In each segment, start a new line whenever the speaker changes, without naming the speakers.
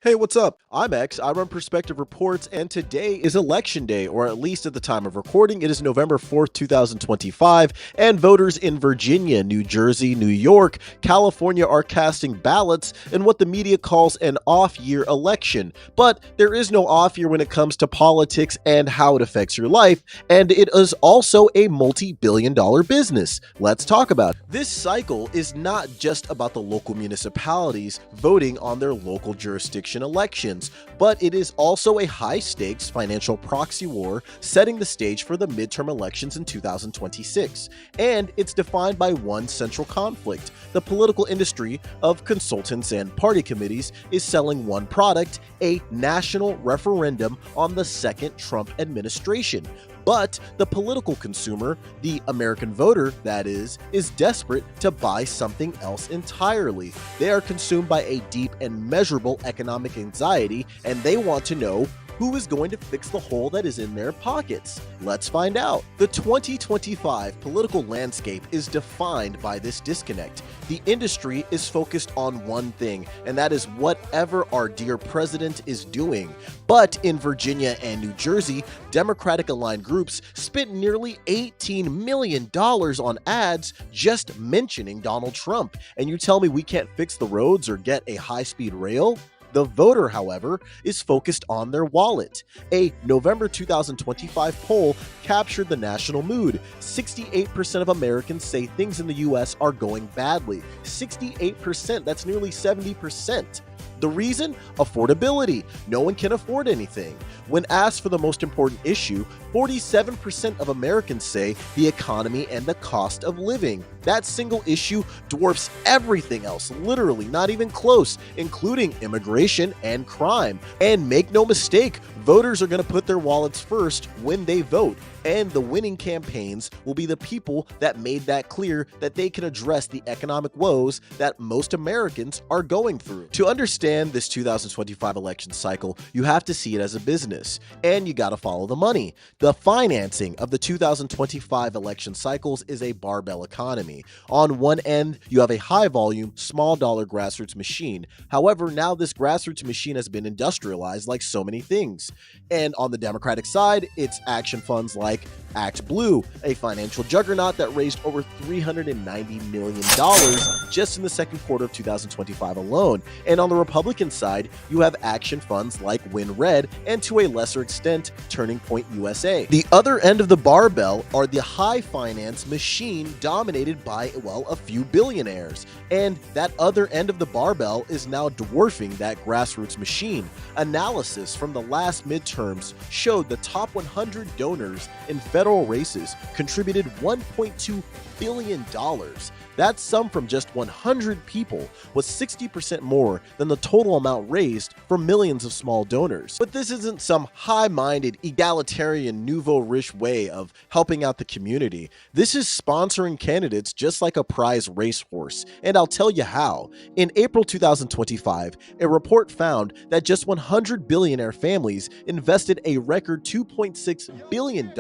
Hey, what's up? I'm X. I run Perspective Reports, and today is Election Day, or at least at the time of recording, it is November 4th, 2025, and voters in Virginia, New Jersey, New York, California are casting ballots in what the media calls an off-year election. But there is no off year when it comes to politics and how it affects your life, and it is also a multi-billion-dollar business. Let's talk about it. This cycle is not just about the local municipalities voting on their local jurisdiction elections, but it is also a high-stakes financial proxy war setting the stage for the midterm elections in 2026. And it's defined by one central conflict. The political industry of consultants and party committees is selling one product, a national referendum on the second Trump administration. But the political consumer, the American voter, that is desperate to buy something else entirely. They are consumed by a deep and measurable economic anxiety, and they want to know who is going to fix the hole that is in their pockets. Let's find out. The 2025 political landscape is defined by this disconnect. The industry is focused on one thing, and that is whatever our dear president is doing. But in Virginia and New Jersey, Democratic-aligned groups spent nearly $18 million on ads just mentioning Donald Trump. And you tell me we can't fix the roads or get a high-speed rail? The voter, however, is focused on their wallet. A November 2025 poll captured the national mood. 68% of Americans say things in the US are going badly. 68%, that's nearly 70%. The reason? Affordability. No one can afford anything. When asked for the most important issue, 47% of Americans say the economy and the cost of living. That single issue dwarfs everything else, literally, not even close, including immigration and crime. And make no mistake, voters are going to put their wallets first when they vote. And the winning campaigns will be the people that made that clear that they can address the economic woes that most Americans are going through. To understand this 2025 election cycle, you have to see it as a business, and you got to follow the money. The financing of the 2025 election cycles is a barbell economy. On one end, you have a high-volume, small-dollar grassroots machine. However, now this grassroots machine has been industrialized like so many things. And on the Democratic side, it's action funds like Act Blue, a financial juggernaut that raised over $390 million just in the second quarter of 2025 alone. And on the Republican side, you have action funds like Win Red and, to a lesser extent, Turning Point USA. The other end of the barbell are the high finance machine dominated by, well, a few billionaires. And that other end of the barbell is now dwarfing that grassroots machine. Analysis from the last midterms showed the top 100 donors in federal races contributed $1.2 billion. That sum from just 100 people was 60% more than the total amount raised from millions of small donors. But this isn't some high-minded, egalitarian, nouveau riche way of helping out the community. This is sponsoring candidates just like a prize racehorse, and I'll tell you how. In April 2025, a report found that just 100 billionaire families invested a record $2.6 billion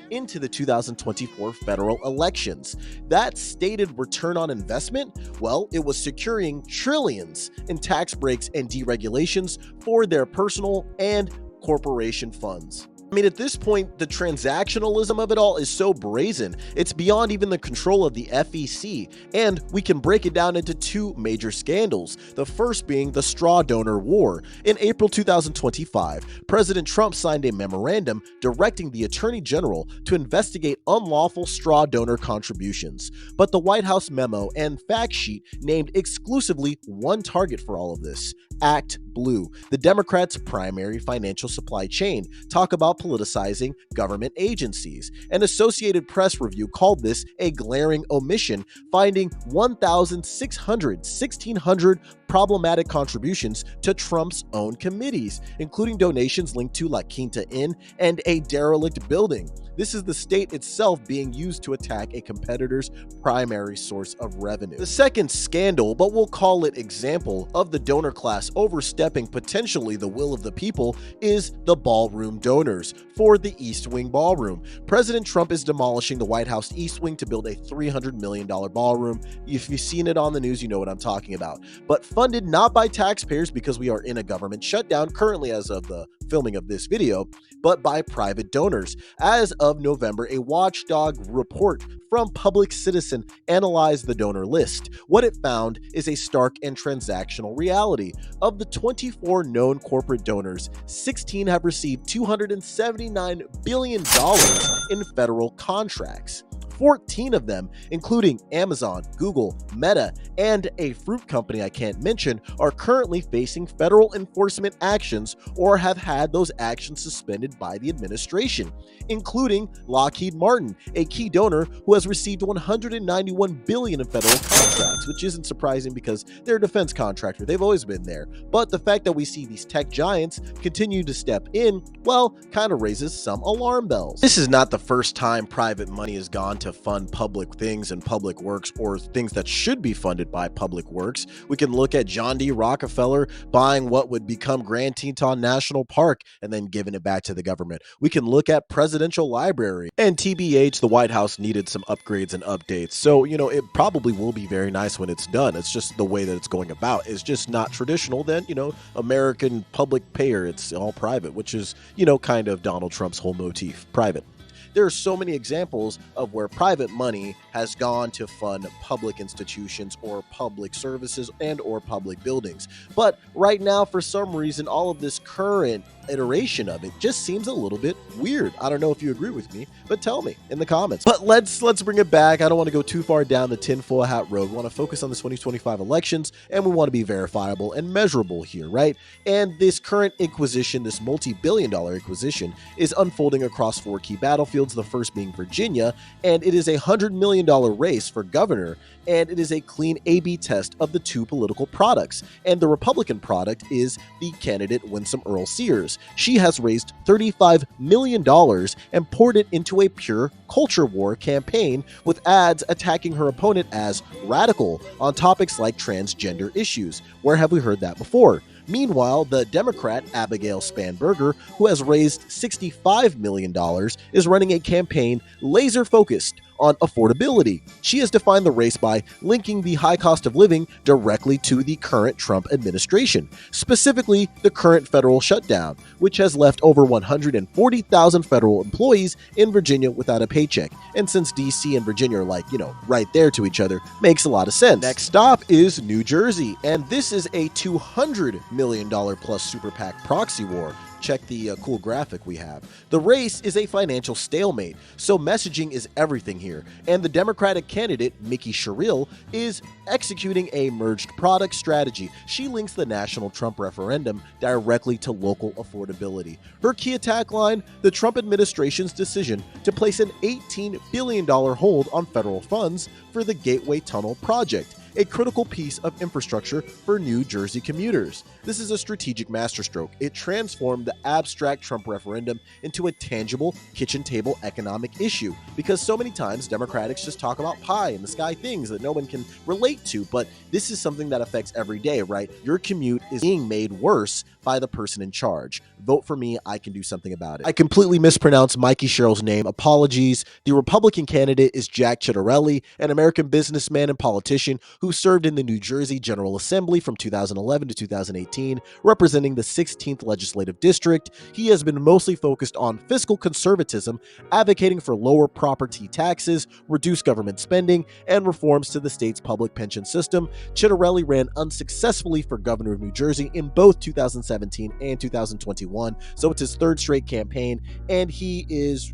into the 2024 federal elections. That stated return on investment? Well, it was securing trillions in tax breaks and deregulations for their personal and corporation funds. I mean, at this point, the transactionalism of it all is so brazen, it's beyond even the control of the FEC, and we can break it down into two major scandals, the first being the straw donor war. In April 2025, President Trump signed a memorandum directing the Attorney General to investigate unlawful straw donor contributions, but the White House memo and fact sheet named exclusively one target for all of this: Act Blue, the Democrats' primary financial supply chain. Talk about politicizing government agencies. An Associated Press review called this a glaring omission, finding 1,600 problematic contributions to Trump's own committees, including donations linked to La Quinta Inn and a derelict building. This is the state itself being used to attack a competitor's primary source of revenue. The second scandal, but we'll call it example, of the donor class overstepping potentially the will of the people is the Ballroom donors for the East Wing Ballroom. President Trump is demolishing the White House East Wing to build a $300 million ballroom. If you've seen it on the news, you know what I'm talking about. But funded not by taxpayers because we are in a government shutdown currently as of the filming of this video, but by private donors. As of November, a watchdog report from Public Citizen analyzed the donor list. What it found is a stark and transactional reality. Of the 24 known corporate donors, 16 have received $279 billion in federal contracts. 14 of them, including Amazon, Google, Meta, and a fruit company I can't mention, are currently facing federal enforcement actions or have had those actions suspended by the administration, including Lockheed Martin, a key donor who has received $191 billion in federal contracts, which isn't surprising because they're a defense contractor. They've always been there. But the fact that we see these tech giants continue to step in, well, kind of raises some alarm bells. This is not the first time private money has gone to fund public things and public works, or things that should be funded by public works. We can look at John D. Rockefeller buying what would become Grand Teton National Park and then giving it back to the government. We can look at Presidential Library, and TBH, the White House needed some upgrades and updates. So, it probably will be very nice when it's done. It's just the way that it's going about is just not traditional. Then, American public payer, it's all private, which is, kind of Donald Trump's whole motif, private. There are so many examples of where private money has gone to fund public institutions or public services and or public buildings. But right now, for some reason, all of this current iteration of it just seems a little bit weird. I don't know if you agree with me, but tell me in the comments. But let's bring it back. I don't want to go too far down the tinfoil hat road. We want to focus on the 2025 elections, and we want to be verifiable and measurable here, right? And this current acquisition, this multi-billion-dollar acquisition, is unfolding across 4 key battlefields, the first being Virginia, and it is a $100 million race for governor, and it is a clean A/B test of the 2 political products. And the Republican product is the candidate Winsome Earl Sears. She has raised $35 million and poured it into a pure culture war campaign with ads attacking her opponent as radical on topics like transgender issues. Where have we heard that before? Meanwhile, the Democrat Abigail Spanberger, who has raised $65 million, is running a campaign laser-focused on affordability. She has defined the race by linking the high cost of living directly to the current Trump administration, specifically the current federal shutdown, which has left over 140,000 federal employees in Virginia without a paycheck. And since DC and Virginia are right there to each other, makes a lot of sense. Next stop is New Jersey, and this is a $200 million plus super PAC proxy war. Check the cool graphic we have. The race is a financial stalemate, so messaging is everything here, and the Democratic candidate, Mickey Sherrill, is executing a merged product strategy. She links the national Trump referendum directly to local affordability. Her key attack line, the Trump administration's decision to place an $18 billion hold on federal funds for the Gateway Tunnel project, a critical piece of infrastructure for New Jersey commuters. This is a strategic masterstroke. It transformed the abstract Trump referendum into a tangible kitchen table economic issue, because so many times Democrats just talk about pie in the sky things that no one can relate to, but this is something that affects every day, right? Your commute is being made worse by the person in charge. Vote for me, I can do something about it. I completely mispronounced Mikey Sherrill's name. Apologies. The Republican candidate is Jack Ciattarelli, an American businessman and politician who served in the New Jersey General Assembly from 2011 to 2018, representing the 16th Legislative District. He has been mostly focused on fiscal conservatism, advocating for lower property taxes, reduced government spending, and reforms to the state's public pension system. Ciattarelli ran unsuccessfully for governor of New Jersey in both 2017 and 2021, so it's his 3rd straight campaign, and he is,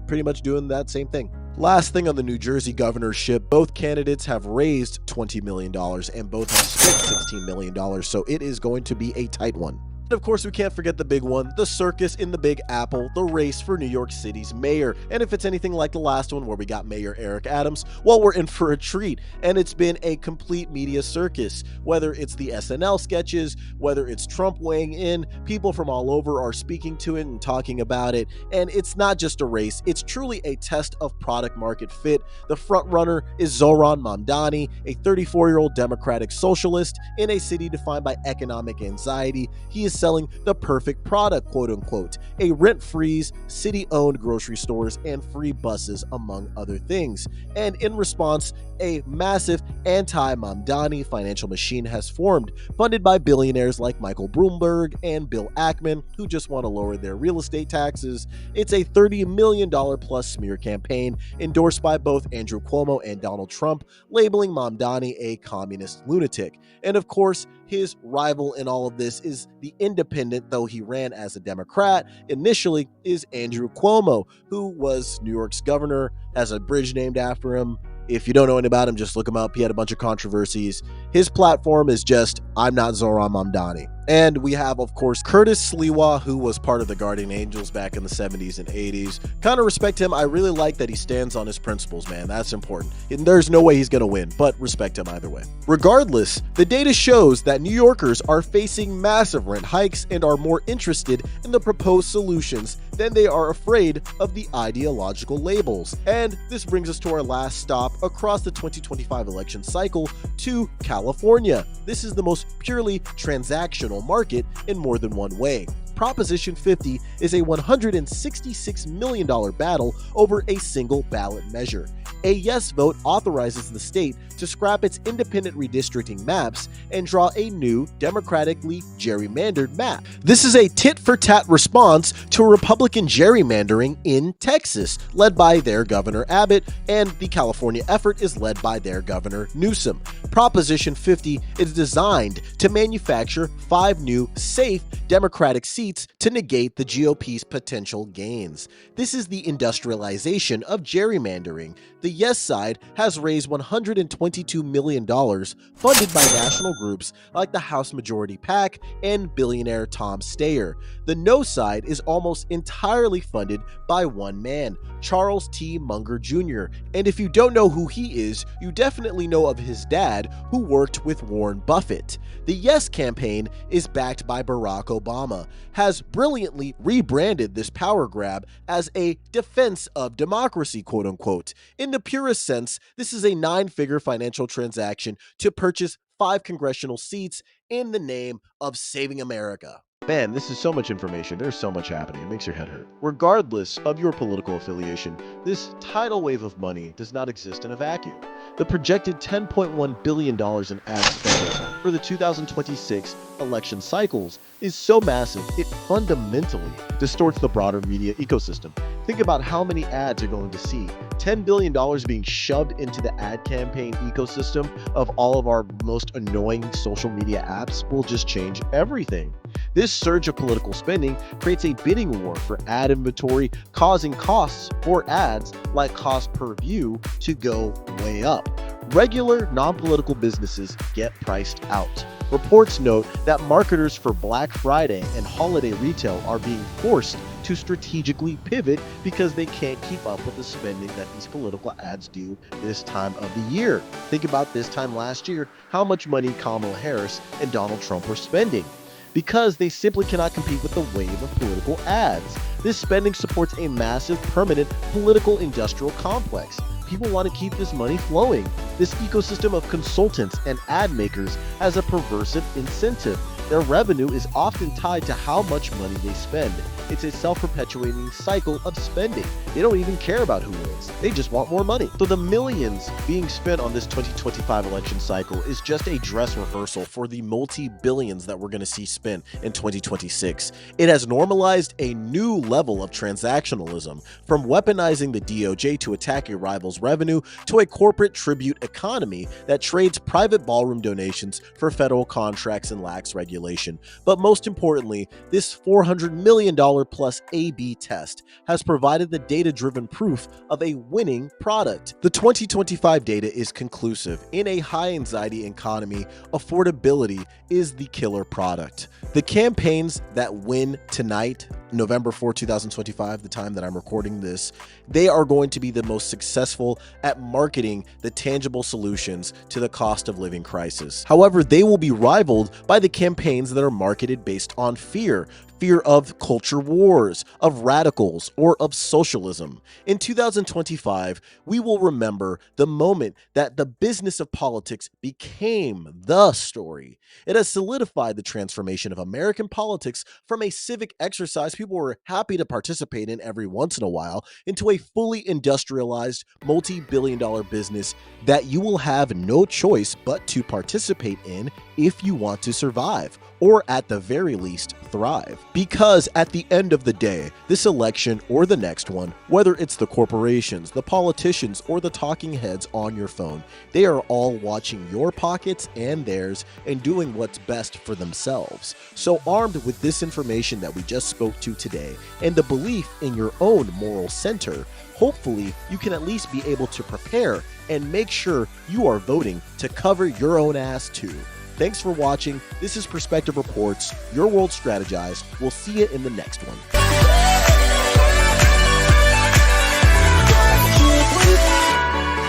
pretty much doing that same thing. Last thing on the New Jersey governorship, both candidates have raised $20 million and both have spent $16 million, so it is going to be a tight one. And of course, we can't forget the big one, the circus in the Big Apple, the race for New York City's mayor. And if it's anything like the last one where we got Mayor Eric Adams, well, we're in for a treat. And it's been a complete media circus. Whether it's the SNL sketches, whether it's Trump weighing in, people from all over are speaking to it and talking about it. And it's not just a race, it's truly a test of product market fit. The front runner is Zohran Mamdani, a 34-year-old Democratic socialist in a city defined by economic anxiety. He is is selling the perfect product, quote unquote, a rent-free, city-owned grocery stores and free buses, among other things. And in response, a massive anti-Mamdani financial machine has formed, funded by billionaires like Michael Bloomberg and Bill Ackman, who just want to lower their real estate taxes. It's a $30 million plus smear campaign endorsed by both Andrew Cuomo and Donald Trump, labeling Mamdani a communist lunatic. And of course, his rival in all of this is the independent, though he ran as a Democrat initially, is Andrew Cuomo, who was New York's governor, has a bridge named after him. If you don't know anything about him, just look him up. He had a bunch of controversies. His platform is just, I'm not Zohran Mamdani. And we have, of course, Curtis Sliwa, who was part of the Guardian Angels back in the 70s and 80s. Kind of respect him. I really like that he stands on his principles, man. That's important. And there's no way he's going to win, but respect him either way. Regardless, the data shows that New Yorkers are facing massive rent hikes and are more interested in the proposed solutions than they are afraid of the ideological labels. And this brings us to our last stop across the 2025 election cycle, to California. This is the most purely transactional market in more than one way. Proposition 50 is a $166 million battle over a single ballot measure. A yes vote authorizes the state to scrap its independent redistricting maps and draw a new democratically gerrymandered map. This is a tit-for-tat response to Republican gerrymandering in Texas, led by their Governor Abbott, and the California effort is led by their Governor Newsom. Proposition 50 is designed to manufacture 5 new, safe Democratic seats to negate the GOP's potential gains. This is the industrialization of gerrymandering. The yes side has raised $122 million, funded by national groups like the House Majority PAC and billionaire Tom Steyer. The no side is almost entirely funded by one man, Charles T. Munger Jr. And if you don't know who he is, you definitely know of his dad, who worked with Warren Buffett. The yes campaign is backed by Barack Obama, has brilliantly rebranded this power grab as a defense of democracy, quote unquote. In the purest sense, this is a 9-figure financial transaction to purchase 5 congressional seats in the name of saving America. Man, this is so much information. There's so much happening. It makes your head hurt. Regardless of your political affiliation, this tidal wave of money does not exist in a vacuum. The projected $10.1 billion in ad spending for the 2026 election cycles is so massive, it fundamentally distorts the broader media ecosystem. Think about how many ads you're going to see. $10 billion being shoved into the ad campaign ecosystem of all of our most annoying social media apps will just change everything. This surge of political spending creates a bidding war for ad inventory, causing costs for ads, like cost per view, to go way up. Regular, non-political businesses get priced out. Reports note that marketers for Black Friday and holiday retail are being forced to strategically pivot because they can't keep up with the spending that these political ads do this time of the year. Think about this time last year, how much money Kamala Harris and Donald Trump were spending, because they simply cannot compete with the wave of political ads. This spending supports a massive, permanent political industrial complex. People want to keep this money flowing. This ecosystem of consultants and ad makers has a perversive incentive. Their revenue is often tied to how much money they spend. It's a self-perpetuating cycle of spending. They don't even care about who wins. They just want more money. So the millions being spent on this 2025 election cycle is just a dress rehearsal for the multi-billions that we're going to see spent in 2026. It has normalized a new level of transactionalism, from weaponizing the DOJ to attack a rival's revenue to a corporate tribute economy that trades private ballroom donations for federal contracts and lacks regulation. But most importantly, this $400 million plus A/B test has provided the data-driven proof of a winning product. The 2025 data is conclusive. In a high-anxiety economy, affordability is the killer product. The campaigns that win tonight, November 4, 2025, the time that I'm recording this, they are going to be the most successful at marketing the tangible solutions to the cost of living crisis. However, they will be rivaled by the campaigns that are marketed based on fear of culture wars, of radicals, or of socialism. In 2025, we will remember the moment that the business of politics became the story. It has solidified the transformation of American politics from a civic exercise people were happy to participate in every once in a while into a fully industrialized, multi-billion-dollar business that you will have no choice but to participate in if you want to survive, or at the very least, thrive. Because at the end of the day, this election or the next one, whether it's the corporations, the politicians, or the talking heads on your phone, they are all watching your pockets and theirs and doing what's best for themselves. So armed with this information that we just spoke to today and the belief in your own moral center, hopefully you can at least be able to prepare and make sure you are voting to cover your own ass too. Thanks for watching. This is Perspective Reports, your world strategized. We'll see you in the next one.